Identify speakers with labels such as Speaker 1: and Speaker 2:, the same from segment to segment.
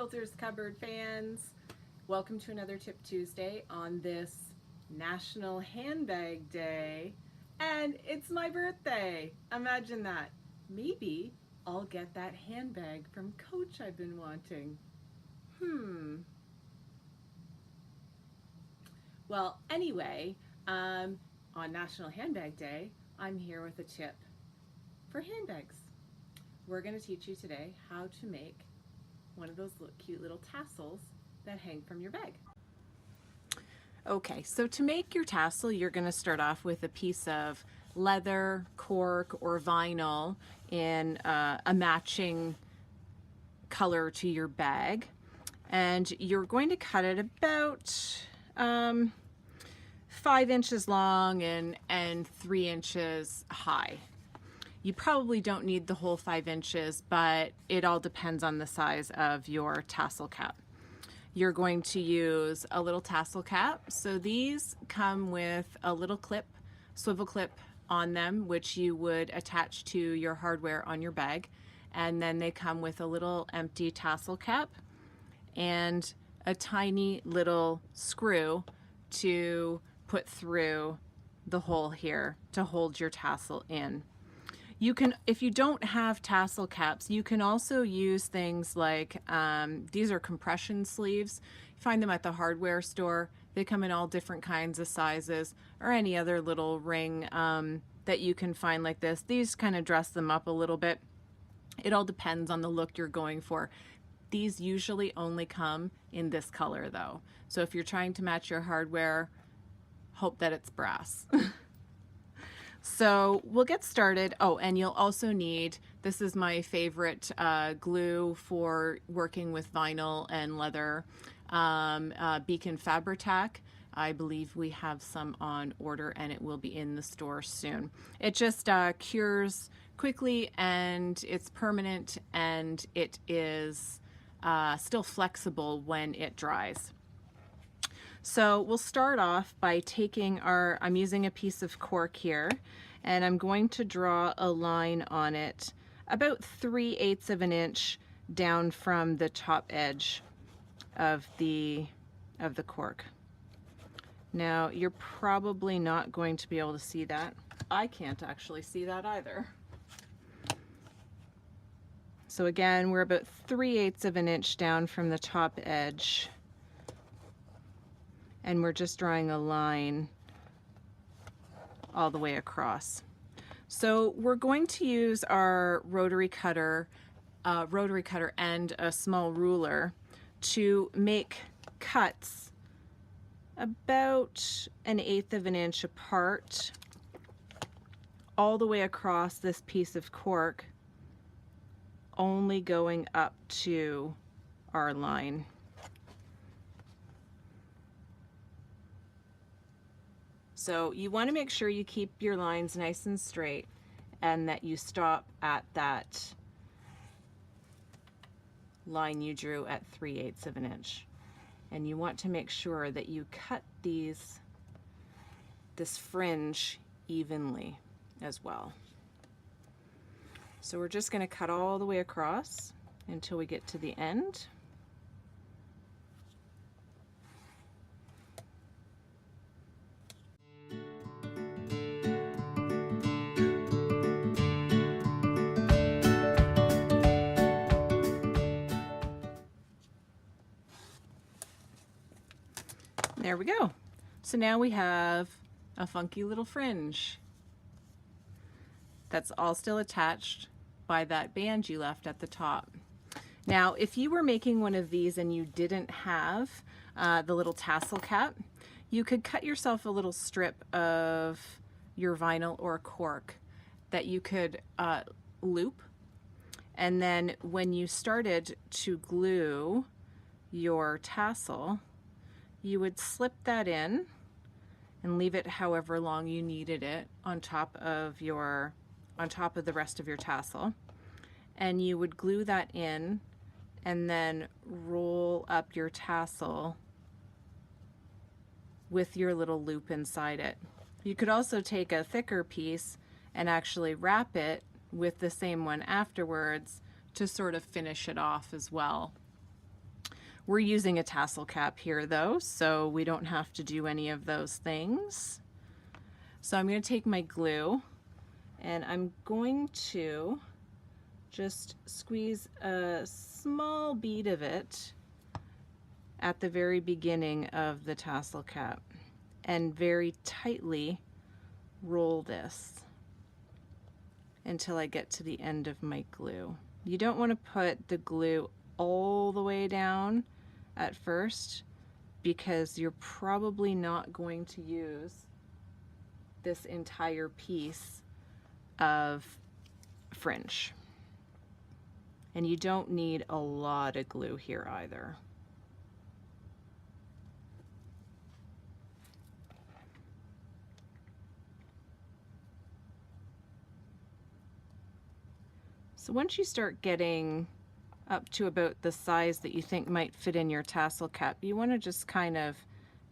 Speaker 1: quilters, cupboard fans. Welcome to another Tip Tuesday on this National Handbag Day. And it's my birthday. Imagine that. Maybe I'll get that handbag from Coach I've been wanting. Well, anyway, on National Handbag Day, I'm here with a tip for handbags. We're going to teach you today how to make one of those cute little tassels that hang from your bag. Okay, so to make your tassel, you're going to start off with a piece of leather, cork, or vinyl in a matching color to your bag. And you're going to cut it about 5 inches long and 3 inches high. You probably don't need the whole 5 inches, but it all depends on the size of your tassel cap. You're going to use a little tassel cap. So these come with a little clip, swivel clip on them, which you would attach to your hardware on your bag. And then they come with a little empty tassel cap and a tiny little screw to put through the hole here to hold your tassel in. You can, if you don't have tassel caps, you can also use things like, these are compression sleeves. You find them at the hardware store. They come in all different kinds of sizes, or any other little ring that you can find like this. These kind of dress them up a little bit. It all depends on the look you're going for. These usually only come in this color though. So if you're trying to match your hardware, hope that it's brass. So we'll get started. Oh, and you'll also need, this is my favorite glue for working with vinyl and leather, Beacon Fabri-Tac. I believe we have some on order and it will be in the store soon. It just cures quickly and it's permanent and it is still flexible when it dries. So we'll start off by taking I'm using a piece of cork here, and I'm going to draw a line on it about 3/8 of an inch down from the top edge of the cork. Now you're probably not going to be able to see that. I can't actually see that either. So again, we're about 3/8 of an inch down from the top edge. And we're just drawing a line all the way across. So we're going to use our rotary cutter and a small ruler to make cuts about 1/8 of an inch apart all the way across this piece of cork, only going up to our line. So you want to make sure you keep your lines nice and straight and that you stop at that line you drew at 3/8 of an inch. And you want to make sure that you cut this fringe evenly as well. So we're just going to cut all the way across until we get to the end. There we go. So now we have a funky little fringe that's all still attached by that band you left at the top. Now, if you were making one of these and you didn't have the little tassel cap, you could cut yourself a little strip of your vinyl or cork that you could loop. And then when you started to glue your tassel, you would slip that in and leave it however long you needed it on top of the rest of your tassel. And you would glue that in and then roll up your tassel with your little loop inside it. You could also take a thicker piece and actually wrap it with the same one afterwards to sort of finish it off as well. We're using a tassel cap here though, so we don't have to do any of those things. So I'm going to take my glue and I'm going to just squeeze a small bead of it at the very beginning of the tassel cap and very tightly roll this until I get to the end of my glue. You don't want to put the glue all the way down at first because you're probably not going to use this entire piece of fringe. And you don't need a lot of glue here either. So once you start getting up to about the size that you think might fit in your tassel cap, you want to just kind of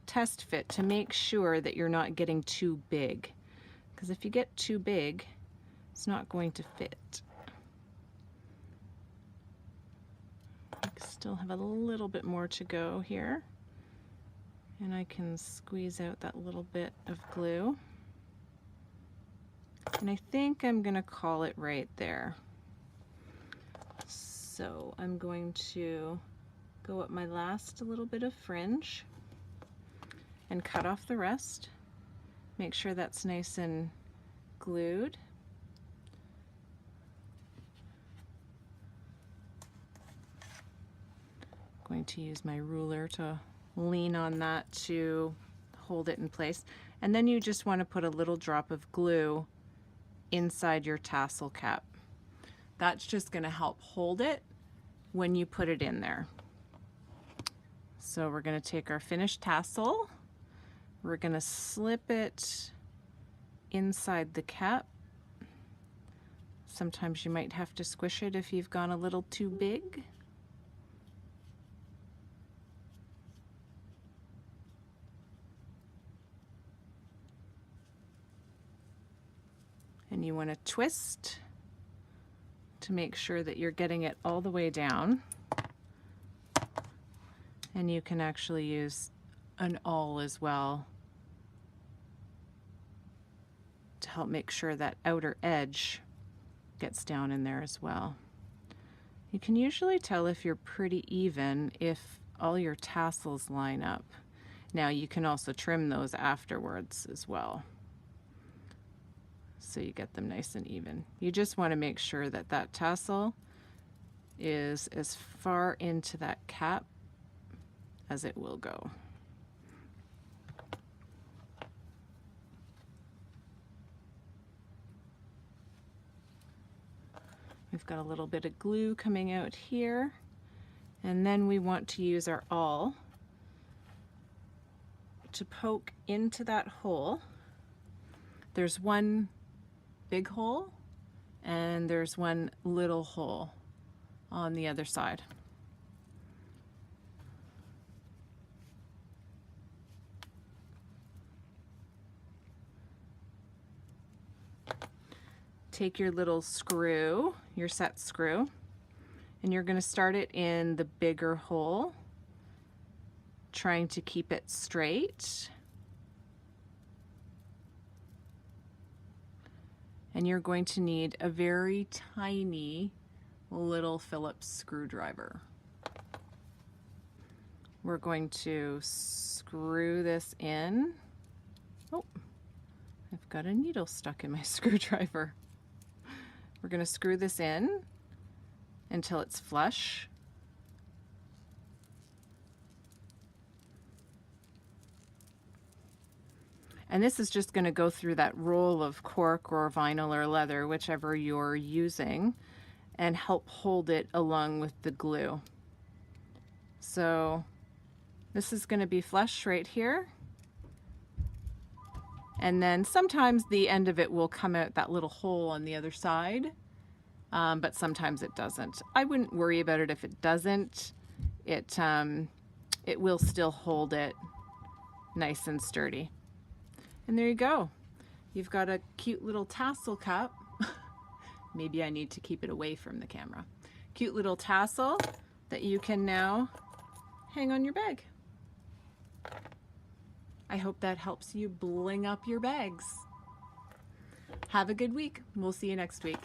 Speaker 1: test fit to make sure that you're not getting too big. Because if you get too big, it's not going to fit. I still have a little bit more to go here. And I can squeeze out that little bit of glue. And I think I'm going to call it right there. So I'm going to go up my last little bit of fringe and cut off the rest. Make sure that's nice and glued. I'm going to use my ruler to lean on that to hold it in place. And then you just want to put a little drop of glue inside your tassel cap. That's just going to help hold it when you put it in there. So we're going to take our finished tassel, we're going to slip it inside the cap. Sometimes you might have to squish it if you've gone a little too big. And you want to twist to make sure that you're getting it all the way down. And you can actually use an awl as well to help make sure that outer edge gets down in there as well. You can usually tell if you're pretty even if all your tassels line up. Now you can also trim those afterwards as well, so you get them nice and even. You just want to make sure that that tassel is as far into that cap as it will go. We've got a little bit of glue coming out here, and then we want to use our awl to poke into that hole. There's one big hole and there's one little hole on the other side. Take your little screw, your set screw, and you're going to start it in the bigger hole, trying to keep it straight. And you're going to need a very tiny little Phillips screwdriver. We're going to screw this in. Oh, I've got a needle stuck in my screwdriver. We're going to screw this in until it's flush. And this is just going to go through that roll of cork or vinyl or leather, whichever you're using, and help hold it along with the glue. So this is going to be flush right here. And then sometimes the end of it will come out that little hole on the other side, but sometimes it doesn't. I wouldn't worry about it if it doesn't. It will still hold it nice and sturdy. And there you go. You've got a cute little tassel cap. Maybe I need to keep it away from the camera. Cute little tassel that you can now hang on your bag. I hope that helps you bling up your bags. Have a good week. We'll see you next week.